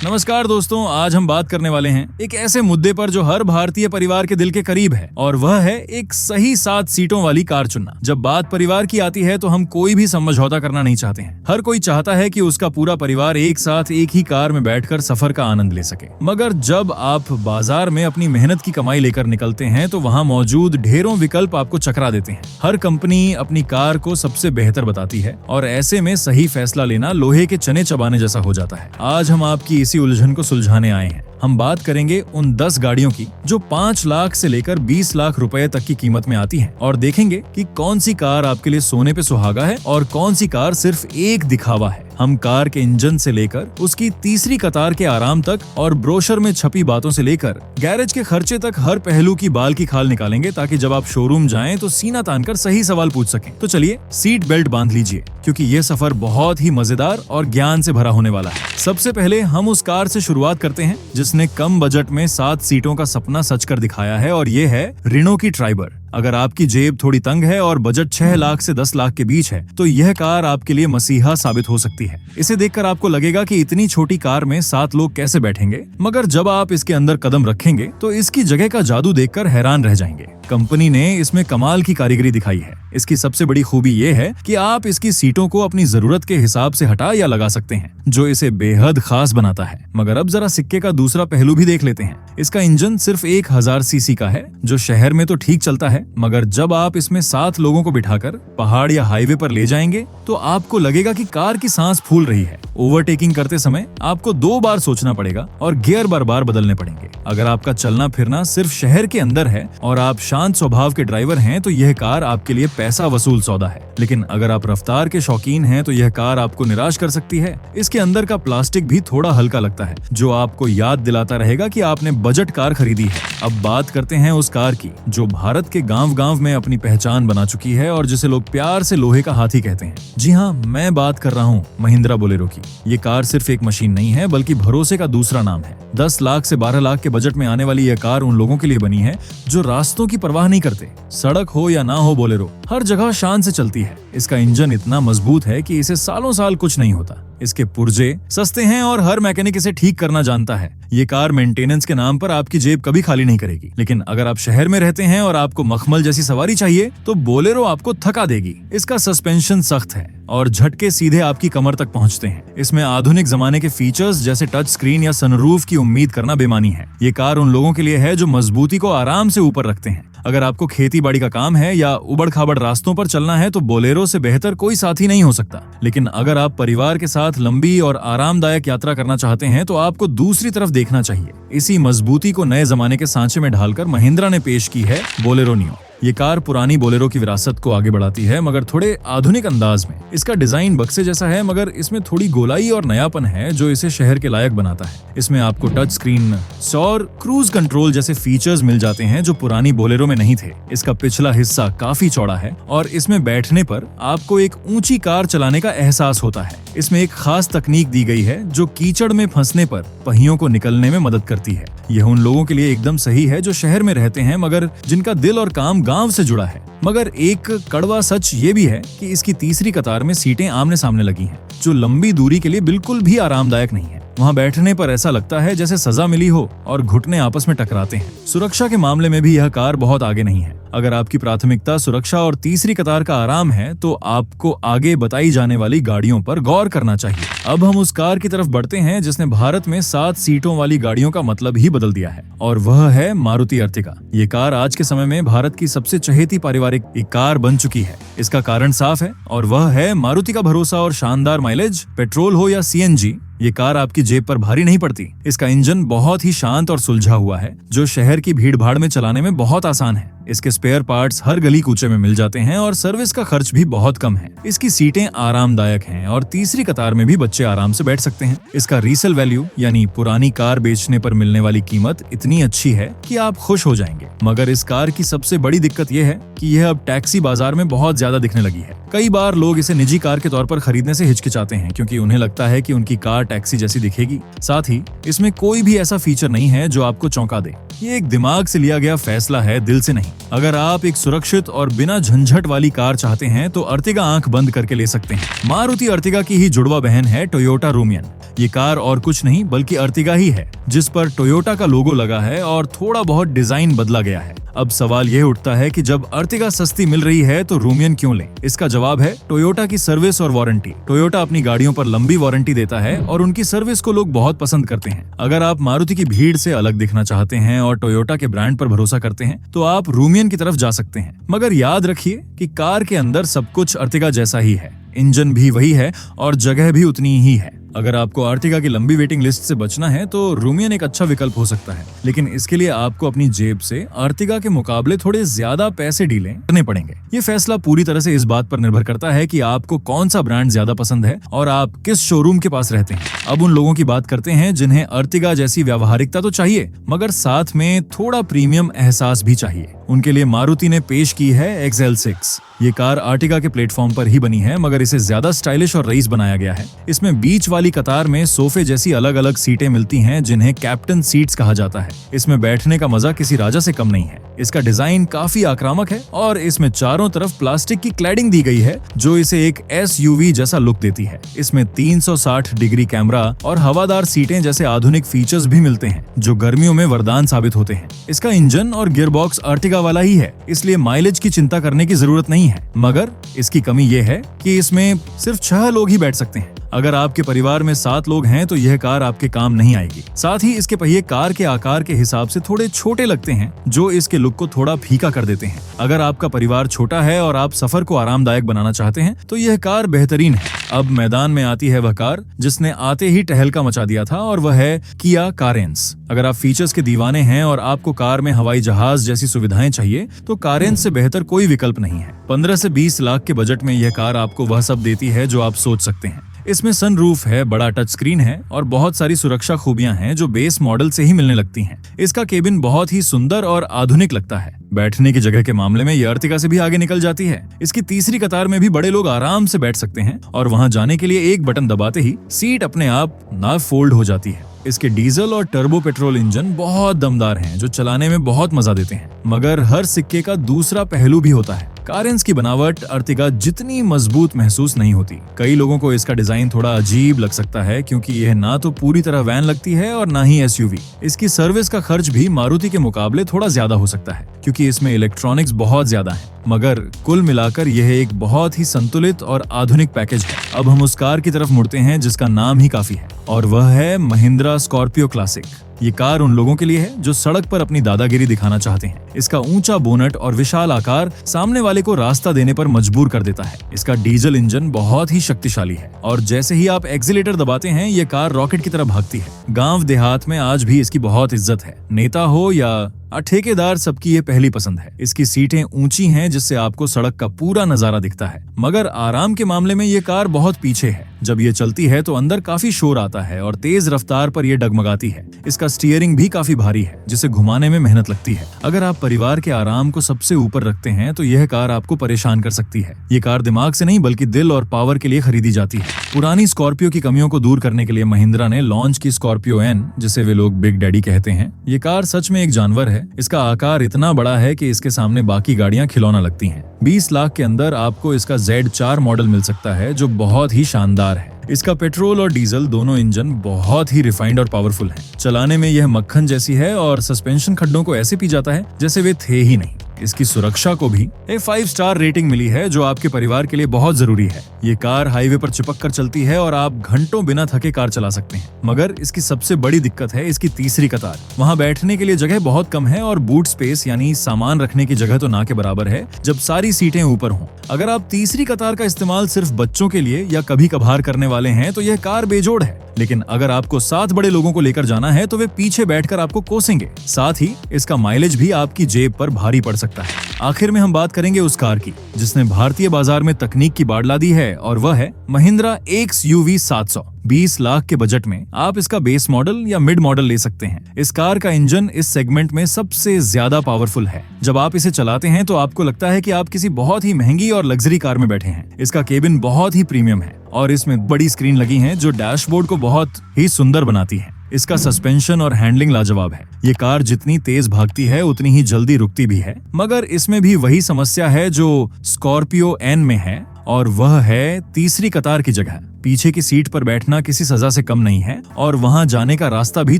नमस्कार दोस्तों, आज हम बात करने वाले हैं एक ऐसे मुद्दे पर जो हर भारतीय परिवार के दिल के करीब है, और वह है एक सही 7 सीटों वाली कार चुनना। जब बात परिवार की आती है तो हम कोई भी समझौता करना नहीं चाहते हैं। हर कोई चाहता है कि उसका पूरा परिवार एक साथ एक ही कार में बैठकर सफर का आनंद ले सके। मगर जब आप बाजार में अपनी मेहनत की कमाई लेकर निकलते हैं तो वहाँ मौजूद ढेरों विकल्प आपको चकरा देते हैं। हर कंपनी अपनी कार को सबसे बेहतर बताती है और ऐसे में सही फैसला लेना लोहे के चने चबाने जैसा हो जाता है। आज हम आपकी इसी उलझन को सुलझाने आए हैं। हम बात करेंगे उन 10 गाड़ियों की जो 5 लाख से लेकर 20 लाख रुपए तक की कीमत में आती हैं, और देखेंगे कि कौन सी कार आपके लिए सोने पे सुहागा है और कौन सी कार सिर्फ एक दिखावा है। हम कार के इंजन से लेकर उसकी तीसरी कतार के आराम तक और ब्रोशर में छपी बातों से लेकर गैरेज के खर्चे तक हर पहलू की बाल की खाल निकालेंगे, ताकि जब आप शोरूम जाएं तो सीना तानकर सही सवाल पूछ सकें। तो चलिए सीट बेल्ट बांध लीजिए, क्योंकि ये सफर बहुत ही मजेदार और ज्ञान से भरा होने वाला है। सबसे पहले हम उस कार से शुरुआत करते हैं जिसने कम बजट में 7 सीटों का सपना सच कर दिखाया है, और ये है रिनो की ट्राइबर। अगर आपकी जेब थोड़ी तंग है और बजट 6 लाख से 10 लाख के बीच है तो यह कार आपके लिए मसीहा साबित हो सकती है। इसे देखकर आपको लगेगा कि इतनी छोटी कार में 7 लोग कैसे बैठेंगे, मगर जब आप इसके अंदर कदम रखेंगे तो इसकी जगह का जादू देखकर हैरान रह जाएंगे। कंपनी ने इसमें कमाल की कारीगरी दिखाई है। इसकी सबसे बड़ी खूबी ये है कि आप इसकी सीटों को अपनी जरूरत के हिसाब से हटा या लगा सकते हैं, जो इसे बेहद खास बनाता है। मगर अब जरा सिक्के का दूसरा पहलू भी देख लेते हैं। इसका इंजन सिर्फ 1000 सीसी का है, जो शहर में तो ठीक चलता है, मगर जब आप इसमें 7 लोगों को बिठाकर पहाड़ या हाईवे पर ले जाएंगे तो आपको लगेगा कि कार की सांस फूल रही है। ओवरटेकिंग करते समय आपको 2 बार सोचना पड़ेगा और गियर बार बार बदलने पड़ेंगे। अगर आपका चलना फिरना सिर्फ शहर के अंदर है और आप शांत स्वभाव के ड्राइवर हैं तो यह कार आपके लिए पैसा वसूल सौदा है। लेकिन अगर आप रफ्तार के शौकीन हैं तो यह कार आपको निराश कर सकती है। इसके अंदर का प्लास्टिक भी थोड़ा हल्का लगता है, जो आपको याद दिलाता रहेगा कि आपने बजट कार खरीदी है। अब बात करते हैं उस कार की जो भारत के गांव-गांव में अपनी पहचान बना चुकी है और जिसे लोग प्यार से लोहे का हाथी कहते हैं। जी हाँ, मैं बात कर रहा हूँ महिंद्रा बोलेरो की। ये कार सिर्फ एक मशीन नहीं है, बल्कि भरोसे का दूसरा नाम है। 10 लाख से 12 लाख के बजट में आने वाली यह कार उन लोगों के लिए बनी है जो रास्तों की परवाह नहीं करते। सड़क हो या ना हो, बोलेरो हर जगह शान से चलती है। इसका इंजन इतना मजबूत है कि इसे सालों साल कुछ नहीं होता। इसके पुर्जे सस्ते हैं और हर मैकेनिक इसे ठीक करना जानता है। ये कार मेंटेनेंस के नाम पर आपकी जेब कभी खाली नहीं करेगी। लेकिन अगर आप शहर में रहते हैं और आपको मखमल जैसी सवारी चाहिए तो बोलेरो आपको थका देगी। इसका सस्पेंशन सख्त है और झटके सीधे आपकी कमर तक पहुंचते हैं। इसमें आधुनिक जमाने के फीचर्स जैसे टच स्क्रीन या सनरूफ की उम्मीद करना बेमानी है। ये कार उन लोगों के लिए है जो मजबूती को आराम से ऊपर रखते हैं। अगर आपको खेती बाड़ी का काम है या उबड़ खाबड़ रास्तों पर चलना है तो बोलेरो से बेहतर कोई साथी नहीं हो सकता। लेकिन अगर आप परिवार के साथ लंबी और आरामदायक यात्रा करना चाहते हैं तो आपको दूसरी तरफ देखना चाहिए। इसी मजबूती को नए जमाने के सांचे में ढालकर महिंद्रा ने पेश की है बोलेरो नियो। ये कार पुरानी बोलेरो की विरासत को आगे बढ़ाती है, मगर थोड़े आधुनिक अंदाज में। इसका डिजाइन बक्से जैसा है, मगर इसमें थोड़ी गोलाई और नयापन है जो इसे शहर के लायक बनाता है। इसमें आपको टच स्क्रीन, सौर क्रूज कंट्रोल जैसे फीचर्स मिल जाते हैं जो पुरानी बोलेरो में नहीं थे। इसका पिछला हिस्सा काफी चौड़ा है और इसमें बैठने पर आपको एक ऊंची कार चलाने का एहसास होता है। इसमें एक खास तकनीक दी गई है जो कीचड़ में फंसने पर पहियों को निकलने में मदद करती है। यह उन लोगों के लिए एकदम सही है जो शहर में रहते हैं मगर जिनका दिल और काम गांव से जुड़ा है। मगर एक कड़वा सच ये भी है कि इसकी तीसरी कतार में सीटें आमने सामने लगी हैं, जो लंबी दूरी के लिए बिल्कुल भी आरामदायक नहीं है। वहाँ बैठने पर ऐसा लगता है जैसे सजा मिली हो और घुटने आपस में टकराते हैं। सुरक्षा के मामले में भी यह कार बहुत आगे नहीं है। अगर आपकी प्राथमिकता सुरक्षा और तीसरी कतार का आराम है तो आपको आगे बताई जाने वाली गाड़ियों पर गौर करना चाहिए। अब हम उस कार की तरफ बढ़ते हैं जिसने भारत में 7 सीटों वाली गाड़ियों का मतलब ही बदल दिया है, और वह है मारुति अर्टिगा। ये कार आज के समय में भारत की सबसे चहेती पारिवारिक कार बन चुकी है। इसका कारण साफ है और वह है मारुति का भरोसा और शानदार माइलेज। पेट्रोल हो या सीएनजी, ये कार आपकी जेब पर भारी नहीं पड़ती। इसका इंजन बहुत ही शांत और सुलझा हुआ है, जो शहर की भीड़ भाड़ में चलाने में बहुत आसान है। इसके स्पेयर पार्ट्स हर गली कूचे में मिल जाते हैं और सर्विस का खर्च भी बहुत कम है। इसकी सीटें आरामदायक हैं और तीसरी कतार में भी बच्चे आराम से बैठ सकते हैं। इसका रीसेल वैल्यू यानी पुरानी कार बेचने पर मिलने वाली कीमत इतनी अच्छी है कि आप खुश हो जाएंगे। मगर इस कार की सबसे बड़ी दिक्कत यह है कि यह अब टैक्सी बाजार में बहुत ज्यादा दिखने लगी है। कई बार लोग इसे निजी कार के तौर पर खरीदने से हिचकिचाते हैं, क्योंकि उन्हें लगता है कि उनकी कार टैक्सी जैसी दिखेगी। साथ ही इसमें कोई भी ऐसा फीचर नहीं है जो आपको चौंका दे। ये एक दिमाग से लिया गया फैसला है, दिल से नहीं। अगर आप एक सुरक्षित और बिना झंझट वाली कार चाहते हैं तो अर्टिगा आंख बंद करके ले सकते हैं। मारुति अर्टिगा की ही जुड़वा बहन है टोयोटा रूमियन। ये कार और कुछ नहीं बल्कि अर्टिगा ही है, जिस पर टोयोटा का लोगो लगा है और थोड़ा बहुत डिजाइन बदला गया है। अब सवाल यह उठता है कि जब अर्टिगा सस्ती मिल रही है तो रूमियन क्यों लें? इसका जवाब है टोयोटा की सर्विस और वारंटी। टोयोटा अपनी गाड़ियों पर लंबी वारंटी देता है और उनकी सर्विस को लोग बहुत पसंद करते हैं। अगर आप मारुति की भीड़ से अलग दिखना चाहते हैं और टोयोटा के ब्रांड पर भरोसा करते हैं तो आप रूमियन की तरफ जा सकते हैं। मगर याद रखिए कि कार के अंदर सब कुछ अर्टिगा जैसा ही है, इंजन भी वही है और जगह भी उतनी ही है। अगर आपको अर्टिगा की लंबी वेटिंग लिस्ट से बचना है तो रूमियन एक अच्छा विकल्प हो सकता है, लेकिन इसके लिए आपको अपनी जेब से अर्टिगा के मुकाबले थोड़े ज्यादा पैसे डीले करने पड़ेंगे। ये फैसला पूरी तरह से इस बात पर निर्भर करता है कि आपको कौन सा ब्रांड ज्यादा पसंद है और आप किस शोरूम के पास रहते हैं। अब उन लोगों की बात करते हैं जिन्हें अर्टिगा जैसी व्यावहारिकता तो चाहिए मगर साथ में थोड़ा प्रीमियम एहसास भी चाहिए। उनके लिए मारुति ने पेश की है XL6। ये कार अर्टिगा के प्लेटफॉर्म पर ही बनी है मगर इसे ज्यादा स्टाइलिश और रईस बनाया गया है। इसमें बीच वाली कतार में सोफे जैसी अलग अलग सीटें मिलती हैं जिन्हें कैप्टन सीट्स कहा जाता है। इसमें बैठने का मजा किसी राजा से कम नहीं है। इसका डिजाइन काफी आक्रामक है और इसमें चारों तरफ प्लास्टिक की क्लैडिंग दी गई है जो इसे एक SUV जैसा लुक देती है। इसमें 360 डिग्री कैमरा और हवादार सीटें जैसे आधुनिक फीचर्स भी मिलते हैं जो गर्मियों में वरदान साबित होते हैं। इसका इंजन और गियरबॉक्स अर्टिगा वाला ही है, इसलिए माइलेज की चिंता करने की जरूरत नहीं है। मगर इसकी कमी यह है कि इसमें सिर्फ 6 लोग ही बैठ सकते हैं। अगर आपके परिवार में 7 लोग हैं तो यह कार आपके काम नहीं आएगी। साथ ही इसके पहिए कार के आकार के हिसाब से थोड़े छोटे लगते हैं जो इसके लुक को थोड़ा फीका कर देते हैं। अगर आपका परिवार छोटा है और आप सफर को आरामदायक बनाना चाहते हैं तो यह कार बेहतरीन है। अब मैदान में आती है वह कार जिसने आते ही टहलका मचा दिया था और वह है किया कारेंस। अगर आप फीचर्स के दीवाने हैं और आपको कार में हवाई जहाज जैसी सुविधाएं चाहिए तो कारेंस से बेहतर कोई विकल्प नहीं है। 15 से 20 लाख के बजट में यह कार आपको वह सब देती है जो आप सोच सकते हैं। इसमें सनरूफ है, बड़ा टच स्क्रीन है और बहुत सारी सुरक्षा खूबियां हैं जो बेस मॉडल से ही मिलने लगती हैं। इसका केबिन बहुत ही सुंदर और आधुनिक लगता है। बैठने की जगह के मामले में यह अर्टिगा से भी आगे निकल जाती है। इसकी तीसरी कतार में भी बड़े लोग आराम से बैठ सकते हैं और वहां जाने के लिए एक बटन दबाते ही सीट अपने आप ना फोल्ड हो जाती है। इसके डीजल और टर्बो पेट्रोल इंजन बहुत दमदार हैं जो चलाने में बहुत मजा देते हैं। मगर हर सिक्के का दूसरा पहलू भी होता है। कारेंस की बनावट अर्टिगा जितनी मजबूत महसूस नहीं होती। कई लोगों को इसका डिजाइन थोड़ा अजीब लग सकता है क्योंकि यह ना तो पूरी तरह वैन लगती है और ना ही SUV। इसकी सर्विस का खर्च भी मारुति के मुकाबले थोड़ा ज्यादा हो सकता है क्योंकि इसमें इलेक्ट्रॉनिक्स बहुत ज्यादा है। मगर कुल मिलाकर यह एक बहुत ही संतुलित और आधुनिक पैकेज है। अब हम उस कार की तरफ मुड़ते हैं जिसका नाम ही काफी है और वह है महिंद्रा स्कॉर्पियो क्लासिक। ये कार उन लोगों के लिए है जो सड़क पर अपनी दादागिरी दिखाना चाहते हैं। इसका ऊंचा बोनट और विशाल आकार सामने वाले को रास्ता देने पर मजबूर कर देता है। इसका डीजल इंजन बहुत ही शक्तिशाली है और जैसे ही आप एक्सीलेटर दबाते हैं ये कार रॉकेट की तरह भागती है। गांव देहात में आज भी इसकी बहुत इज्जत है। नेता हो या ठेकेदार, सबकी ये पहली पसंद है। इसकी सीटें ऊंची हैं जिससे आपको सड़क का पूरा नजारा दिखता है। मगर आराम के मामले में ये कार बहुत पीछे है। जब ये चलती है तो अंदर काफी शोर आता है और तेज रफ्तार पर ये डगमगाती है। इसका स्टीयरिंग भी काफी भारी है जिसे घुमाने में मेहनत लगती है। अगर आप परिवार के आराम को सबसे ऊपर रखते हैं तो यह कार आपको परेशान कर सकती है। ये कार दिमाग से नहीं बल्कि दिल और पावर के लिए खरीदी जाती है। पुरानी स्कॉर्पियो की कमियों को दूर करने के लिए महिंद्रा ने लॉन्च की स्कॉर्पियो N, जिसे वे लोग बिग डैडी कहते हैं। ये कार सच में एक जानवर है। इसका आकार इतना बड़ा है कि इसके सामने बाकी गाड़ियां खिलौना लगती हैं। 20 लाख के अंदर आपको इसका Z4 मॉडल मिल सकता है जो बहुत ही शानदार है। इसका पेट्रोल और डीजल दोनों इंजन बहुत ही रिफाइंड और पावरफुल हैं। चलाने में यह मक्खन जैसी है और सस्पेंशन खड्डों को ऐसे पी जाता है जैसे वे थे ही नहीं। इसकी सुरक्षा को भी एक 5 स्टार रेटिंग मिली है जो आपके परिवार के लिए बहुत जरूरी है। ये कार हाईवे पर चिपक कर चलती है और आप घंटों बिना थके कार चला सकते हैं। मगर इसकी सबसे बड़ी दिक्कत है इसकी तीसरी कतार। वहाँ बैठने के लिए जगह बहुत कम है और बूट स्पेस यानी सामान रखने की जगह तो ना के बराबर है जब सारी सीटें ऊपर हों। अगर आप तीसरी कतार का इस्तेमाल सिर्फ बच्चों के लिए या कभी कभार करने वाले हैं तो यह कार बेजोड़ है। लेकिन अगर आपको 7 बड़े लोगों को लेकर जाना है तो वे पीछे बैठकर आपको कोसेंगे। साथ ही इसका माइलेज भी आपकी जेब पर भारी पड़ सकता है। आखिर में हम बात करेंगे उस कार की जिसने भारतीय बाजार में तकनीक की बाढ़ ला दी है और वह है महिंद्रा XUV 700। 20 लाख के बजट में आप इसका बेस मॉडल या मिड मॉडल ले सकते हैं। इस कार का इंजन इस सेगमेंट में सबसे ज्यादा पावरफुल है। जब आप इसे चलाते हैं तो आपको लगता है कि आप किसी बहुत ही महंगी और लग्जरी कार में बैठे हैं। इसका केबिन बहुत ही प्रीमियम है और इसमें बड़ी स्क्रीन लगी है जो डैशबोर्ड को बहुत ही सुंदर बनाती है। इसका सस्पेंशन और हैंडलिंग लाजवाब है। ये कार जितनी तेज भागती है उतनी ही जल्दी रुकती भी है। मगर इसमें भी वही समस्या है जो स्कॉर्पियो N में है और वह है तीसरी कतार की जगह। पीछे की सीट पर बैठना किसी सजा से कम नहीं है और वहां जाने का रास्ता भी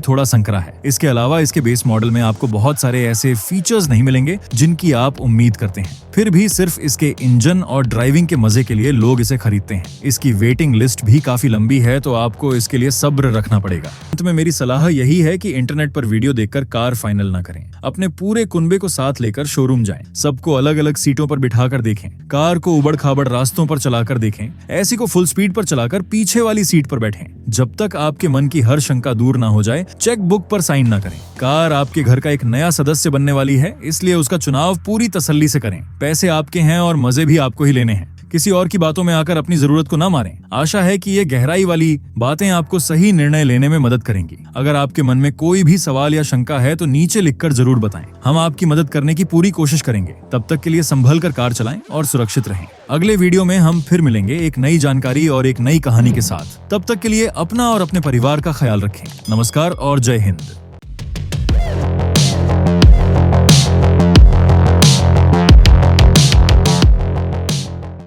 थोड़ा संकरा है। इसके अलावा इसके बेस मॉडल में आपको बहुत सारे ऐसे फीचर्स नहीं मिलेंगे जिनकी आप उम्मीद करते हैं। फिर भी सिर्फ इसके इंजन और ड्राइविंग के मजे के लिए लोग इसे खरीदते हैं। इसकी वेटिंग लिस्ट भी काफी लंबी है, तो आपको इसके लिए सब्र रखना पड़ेगा। अंत में मेरी सलाह यही है कि इंटरनेट पर वीडियो देखकर कार फाइनल ना करें। अपने पूरे कुनबे को साथ लेकर शोरूम जाएं, सबको अलग अलग सीटों पर बिठाकर देखें, कार को उबड़ खाबड़ रास्तों पर चलाकर देखें, ऐसी को फुल स्पीड पर चलाकर पीछे वाली सीट पर बैठें। जब तक आपके मन की हर शंका दूर ना हो जाए, चेक बुक पर साइन ना करें। कार आपके घर का एक नया सदस्य बनने वाली है, इसलिए उसका चुनाव पूरी तसल्ली से करें। पैसे आपके हैं और मजे भी आपको ही लेने हैं। किसी और की बातों में आकर अपनी जरूरत को ना मारें। आशा है कि ये गहराई वाली बातें आपको सही निर्णय लेने में मदद करेंगी। अगर आपके मन में कोई भी सवाल या शंका है तो नीचे लिखकर जरूर बताएं। हम आपकी मदद करने की पूरी कोशिश करेंगे। तब तक के लिए संभल कर कार चलाएं और सुरक्षित रहें। अगले वीडियो में हम फिर मिलेंगे एक नई जानकारी और एक नई कहानी के साथ। तब तक के लिए अपना और अपने परिवार का ख्याल रखें। नमस्कार और जय हिंद।